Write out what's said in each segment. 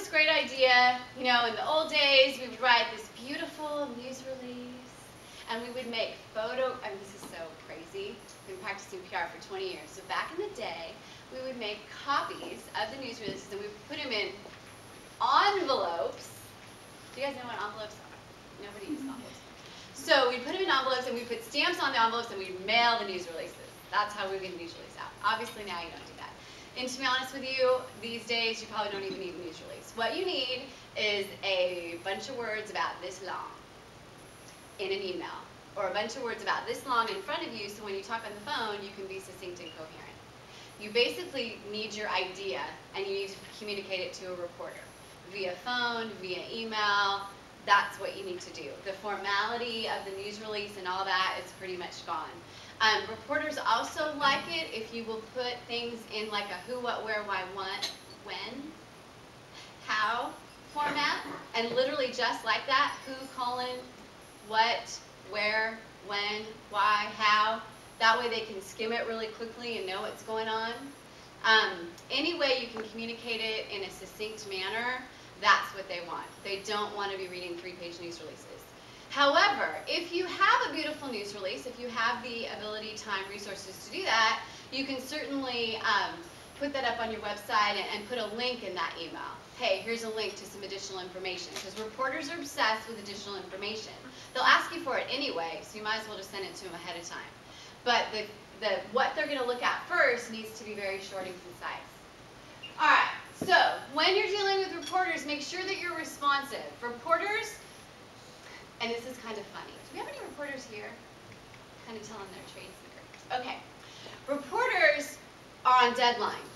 this great idea. You know, in the old days, we would write this beautiful news release, and we would make I mean, this is so crazy. We've been practicing PR for 20 years. So back in the day, we would make copies of the news releases, and we would put them in envelopes. Do you guys know what envelopes are? Nobody uses envelopes. So we'd put them in envelopes, and we'd put stamps on the envelopes, and we'd mail the news releases. That's how we would get the news release out. Obviously, now you don't do that. And to be honest with you, these days, you probably don't even need a news release. What you need is a bunch of words about this long in an email, or a bunch of words about this long in front of you, so when you talk on the phone, you can be succinct and coherent. You basically need your idea, and you need to communicate it to a reporter. Via phone, via email, that's what you need to do. The formality of the news release and all that is pretty much gone. Reporters also like it if you will put things in like a who, what, where, why, when, how format, and literally just like that, who, what, where, when, why, how. That way they can skim it really quickly and know what's going on. Any way you can communicate it in a succinct manner, that's what they want. They don't want to be reading 3-page news releases. However, if you have a beautiful news release, if you have the ability, time, resources to do that, you can certainly put that up on your website and put a link in that email. Hey, here's a link to some additional information, because reporters are obsessed with additional information. They'll ask you for it anyway, so you might as well just send it to them ahead of time. But what they're going to look at first needs to be very short and concise. All right, so when you're dealing with reporters, make sure that you're responsive. Reporters, and this is kind of funny. Do we have any reporters here? Kind of telling their trade secrets. Okay. Reporters are on deadline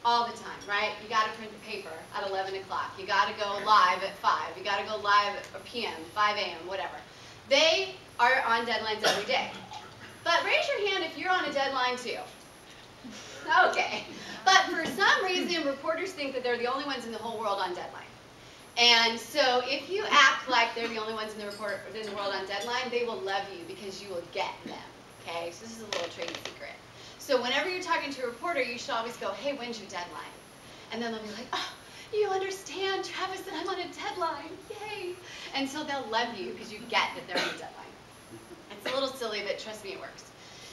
all the time, right? You got to print the paper at 11 o'clock. You got to go live at 5. You got to go live at p.m., 5 a.m., whatever. They are on deadlines every day. But raise your hand if you're on a deadline too. Okay. But for some reason, reporters think that they're the only ones in the whole world on deadline. And so if you act like they're the only ones in the world on deadline, they will love you because you will get them. Okay? So this is a little trade secret. So whenever you're talking to a reporter, you should always go, hey, when's your deadline? And then they'll be like, oh, you understand, Travis, that I'm on a deadline. Yay. And so they'll love you because you get that they're on a deadline. It's a little silly, but trust me, it works.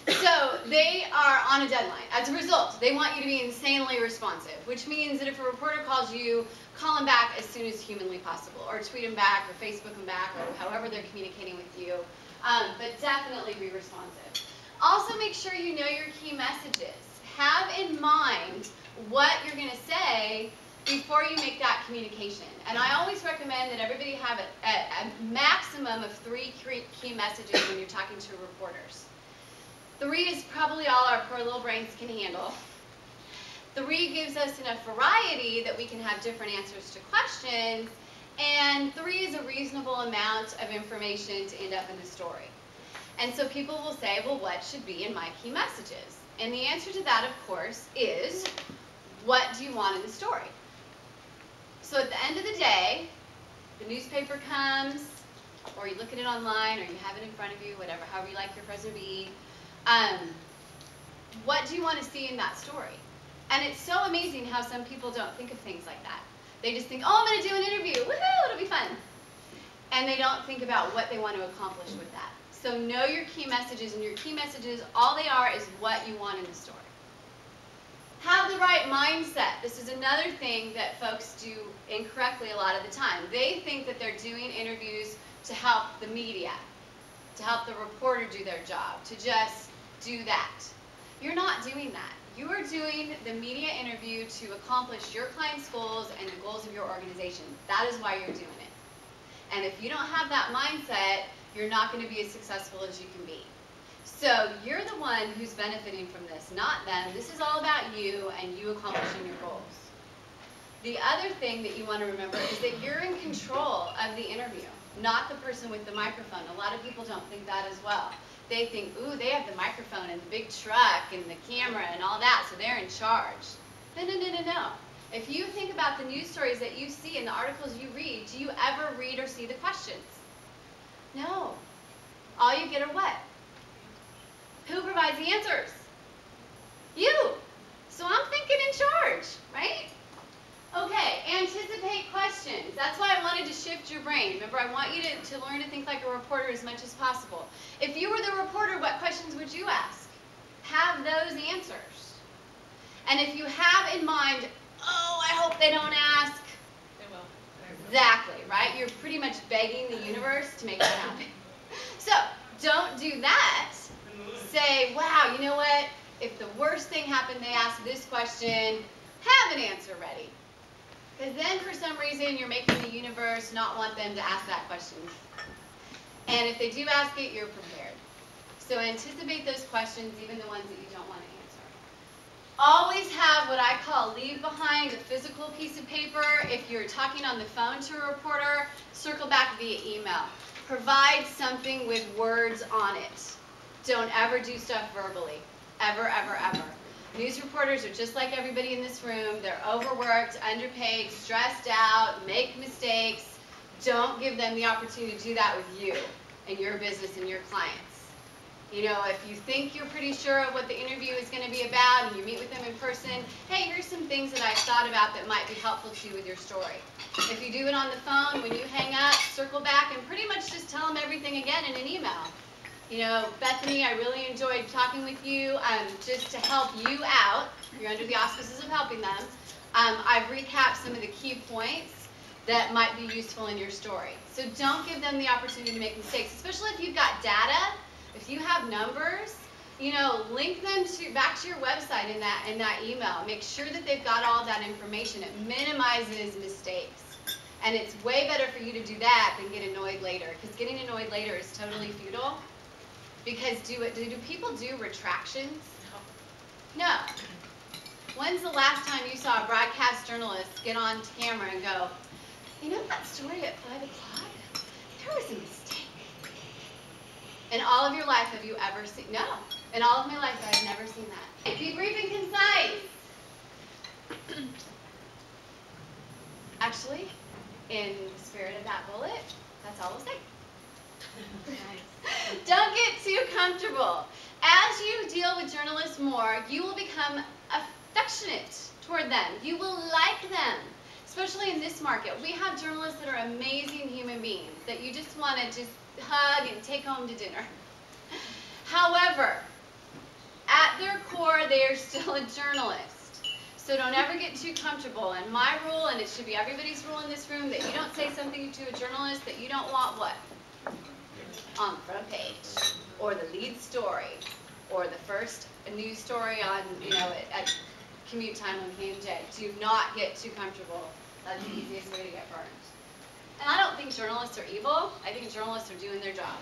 So they are on a deadline. As a result, they want you to be insanely responsive, which means that if a reporter calls you, call them back as soon as humanly possible, or tweet them back, or Facebook them back, or however they're communicating with you. But definitely be responsive. Also make sure you know your key messages. Have in mind what you're going to say before you make that communication. And I always recommend that everybody have a maximum of 3 key messages when you're talking to reporters. 3 is probably all our poor little brains can handle. 3 gives us enough variety that we can have different answers to questions. And 3 is a reasonable amount of information to end up in the story. And so people will say, well, what should be in my key messages? And the answer to that, of course, is what do you want in the story? So at the end of the day, the newspaper comes, or you look at it online, or you have it in front of you, whatever, however you like your present to be. What do you want to see in that story? And it's so amazing how some people don't think of things like that. They just think, oh, I'm going to do an interview. Woohoo, it'll be fun. And they don't think about what they want to accomplish with that. So know your key messages, and your key messages, all they are is what you want in the story. Have the right mindset. This is another thing that folks do incorrectly a lot of the time. They think that they're doing interviews to help the media, to help the reporter do their job, to just do that. You're not doing that. You are doing the media interview to accomplish your client's goals and the goals of your organization. That is why you're doing it. And if you don't have that mindset, you're not going to be as successful as you can be. So you're the one who's benefiting from this, not them. This is all about you and you accomplishing your goals. The other thing that you want to remember is that you're in control of the interview, not the person with the microphone. A lot of people don't think that as well. They think, ooh, they have the microphone and the big truck and the camera and all that, so they're in charge. No, no, no, no, no. If you think about the news stories that you see and the articles you read, do you ever read or see the questions? No. All you get are what? Who provides the answers? You. So I'm thinking in charge, right? Okay, anticipate That's why I wanted to shift your brain. Remember, I want you to learn to think like a reporter as much as possible. If you were the reporter, what questions would you ask? Have those answers. And if you have in mind, oh, I hope they don't ask. They will. Exactly, right? You're pretty much begging the universe to make that happen. So, don't do that. Say, wow, you know what? If the worst thing happened, they asked this question, have an answer ready. Because then for some reason you're making the universe not want them to ask that question. And if they do ask it, you're prepared. So anticipate those questions, even the ones that you don't want to answer. Always have what I call leave behind a physical piece of paper. If you're talking on the phone to a reporter, circle back via email. Provide something with words on it. Don't ever do stuff verbally. Ever, ever, ever. News reporters are just like everybody in this room. They're overworked, underpaid, stressed out, make mistakes. Don't give them the opportunity to do that with you and your business and your clients. You know, if you think you're pretty sure of what the interview is going to be about and you meet with them in person, hey, here's some things that I've thought about that might be helpful to you with your story. If you do it on the phone, when you hang up, circle back and pretty much just tell them everything again in an email. You know, Bethany, I really enjoyed talking with you. Just to help you out, you're under the auspices of helping them, I've recapped some of the key points that might be useful in your story. So don't give them the opportunity to make mistakes, especially if you've got data. If you have numbers, you know, link them back to your website in that email. Make sure that they've got all that information. It minimizes mistakes. And it's way better for you to do that than get annoyed later, because getting annoyed later is totally futile. Because do people do retractions? No. When's the last time you saw a broadcast journalist get on camera and go, you know that story at 5 o'clock? There was a mistake. In all of your life, have you ever seen? No. In all of my life, I've never seen that. Be brief and concise. Actually, in the spirit of that bullet, that's all we'll say. Don't get too comfortable. As you deal with journalists more, you will become affectionate toward them. You will like them, especially in this market. We have journalists that are amazing human beings that you just want to just hug and take home to dinner. However, at their core, they are still a journalist. So don't ever get too comfortable. And my rule, and it should be everybody's rule in this room, that you don't say something to a journalist that you don't want what? On the front page, or the lead story, or the first news story on, you know, at commute time on PMJ. Do not get too comfortable. That's the easiest way to get burned. And I don't think journalists are evil. I think journalists are doing their job.